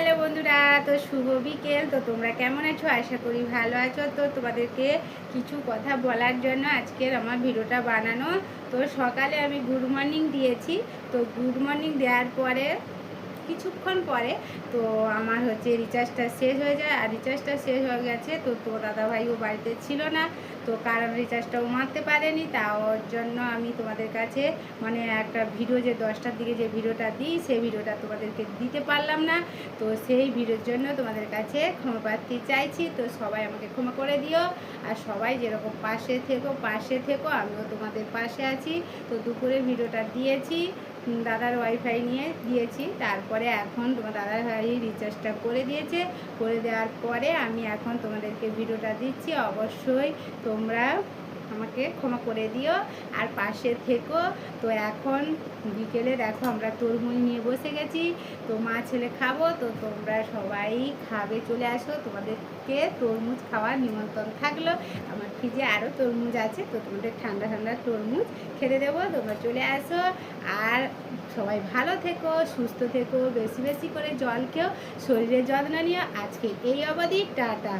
Hello বন্ধুরা, তো শুভ বিকেল। তো তোমরা কেমন আছো? আশা করি ভালো আছো। তো তোমাদেরকে কিছু কথা বলার জন্য আজকের আমার ভিডিওটা বানানো। তো সকালে আমি গুড মর্নিং দিয়েছি। তো গুড মর্নিং দেওয়ার পরে কিছুক্ষণ পরে তো আমার রিচার্জটা শেষ হয়ে যায়। আর রিচার্জটা শেষ হয়ে গেছে। তো দাদাভাইও বাড়িতে ছিল না, তো কারণ রিচার্জটাও মারতে পারেনি। তার জন্য আমি তোমাদের কাছে একটা ভিডিও যে 10টার দিকে যে ভিডিওটা দিই, সেই ভিডিওটা তোমাদেরকে দিতে পারলাম না। তো সেই ভিডিওর জন্য তোমাদের কাছে ক্ষমা প্রার্থী চাইছি। তো সবাই আমাকে ক্ষমা করে দিও। আর সবাই যেরকম পাশে থেকো, আমিও তোমাদের পাশে আছি। তো দুপুরে ভিডিওটা দিয়েছি, দাদার ওয়াইফাই নিয়ে দিয়েছি। তারপরে এখন তোমার দাদার ভাই রিচার্জটা করে দিয়েছে। করে দেওয়ার পরে আমি এখন তোমাদেরকে ভিডিওটা দিচ্ছি। অবশ্যই তোমরা আমাকে ক্ষমা করে দিও আর পাশে থেকো। তো এখন বিকেলে দেখো আমরা তরমুজ নিয়ে বসে গেছি। তো মা ছেলে খাবো। তো তোমরা সবাই খাবে, চলে আসো। তোমাদেরকে তরমুজ খাওয়ার নিমন্ত্রণ থাকলো। আমার ফ্রিজে আরও তরমুজ আছে, তো তোমাদের ঠান্ডা ঠান্ডা তরমুজ খেতে দেবো। তোমরা চলে আসো। আর সবাই ভালো থেকো, সুস্থ থেকো, বেশি বেশি করে জল খেও, শরীরের যত্ন নিও। আজকে এই অবধি, টাটা।